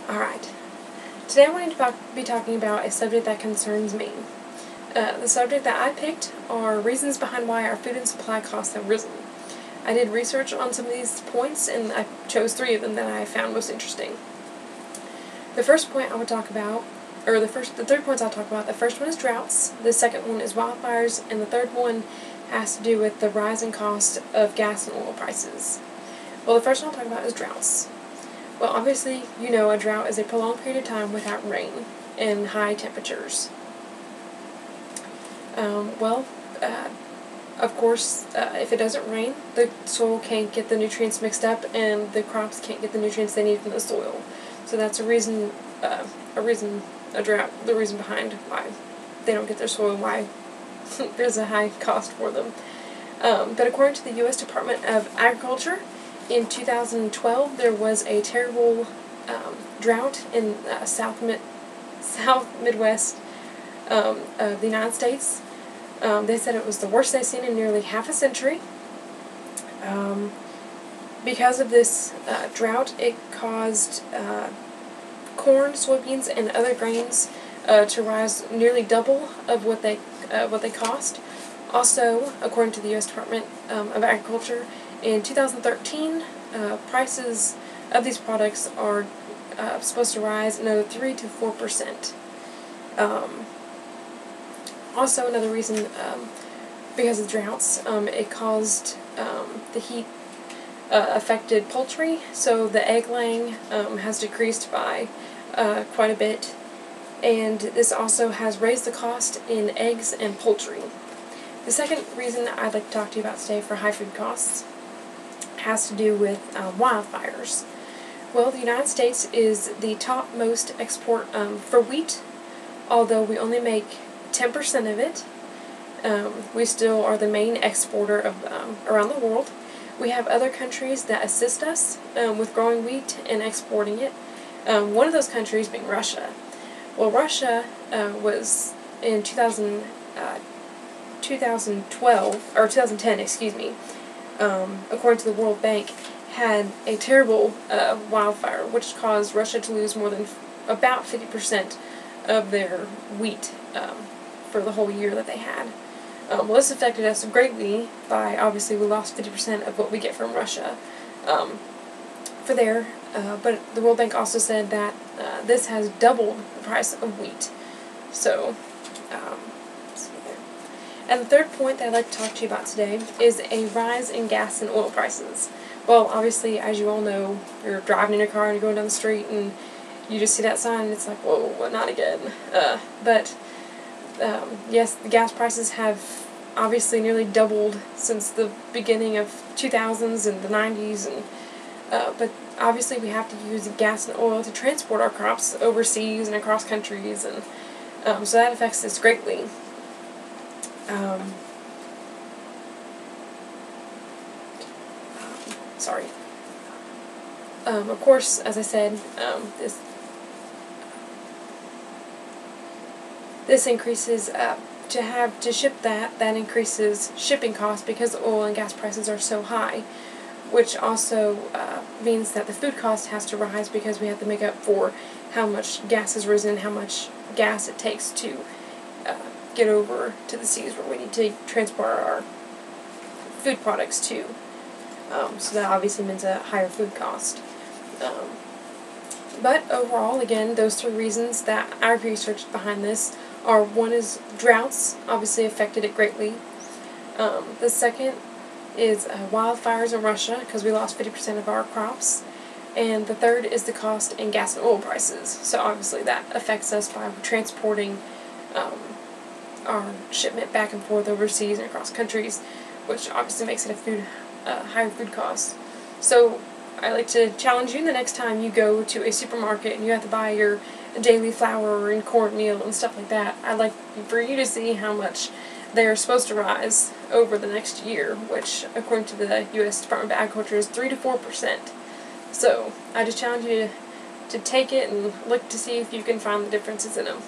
Alright, today I'm going to be talking about a subject that concerns me. The subject that I picked are reasons behind why our food and supply costs have risen. I did research on some of these points, and I chose 3 of them that I found most interesting. The first point I would talk about, or the 3 points I'll talk about, the first one is droughts, the second one is wildfires, and the third one has to do with the rising cost of gas and oil prices. Well, the first one I'll talk about is droughts. Well, obviously, you know a drought is a prolonged period of time without rain and high temperatures. Of course, if it doesn't rain, the soil can't get the nutrients mixed up, and the crops can't get the nutrients they need from the soil. So that's the reason behind why they don't get their soil, why there's a high cost for them. But according to the U.S. Department of Agriculture, in 2012, there was a terrible drought in south Midwest of the United States. They said it was the worst they've seen in nearly half a century. Because of this drought, it caused corn, soybeans, and other grains to rise nearly double of what they cost. Also, according to the U.S. Department of Agriculture, in 2013, prices of these products are supposed to rise another 3 to 4%. Also, another reason, because of droughts, it caused the heat affected poultry, so the egg laying has decreased by quite a bit, and this also has raised the cost in eggs and poultry. The second reason I'd like to talk to you about today for high food costs has to do with wildfires. Well, the United States is the topmost export for wheat, although we only make 10% of it. We still are the main exporter of around the world. We have other countries that assist us with growing wheat and exporting it. One of those countries being Russia. Well, Russia was in 2010, excuse me, according to the World Bank, had a terrible wildfire, which caused Russia to lose more than about 50% of their wheat for the whole year that they had. Well, this affected us greatly by, obviously, we lost 50% of what we get from Russia but the World Bank also said that this has doubled the price of wheat. So, and the third point that I'd like to talk to you about today is a rise in gas and oil prices. Well, obviously, as you all know, you're driving in your car and you're going down the street and you just see that sign and it's like, whoa, not again. Yes, the gas prices have obviously nearly doubled since the beginning of 2000s and the 90s, and but obviously we have to use gas and oil to transport our crops overseas and across countries, and so that affects us greatly. Of course, as I said, this increases to ship that increases shipping costs because oil and gas prices are so high, which also means that the food cost has to rise because we have to make up for how much gas has risen, how much gas it takes to get over to the seas where we need to transport our food products to. So that obviously means a higher food cost. But overall, again, those 3 reasons that I researched behind this are: one is droughts, obviously affected it greatly. The second is wildfires in Russia, because we lost 50% of our crops. And the third is the cost in gas and oil prices. So obviously that affects us by transporting our shipment back and forth overseas and across countries, which obviously makes it a higher food cost. So I like to challenge you the next time you go to a supermarket and you have to buy your daily flour and cornmeal and stuff like that. I'd like for you to see how much they're supposed to rise over the next year, which, according to the U.S. Department of Agriculture, is 3 to 4%. So I just challenge you to take it and look to see if you can find the differences in them.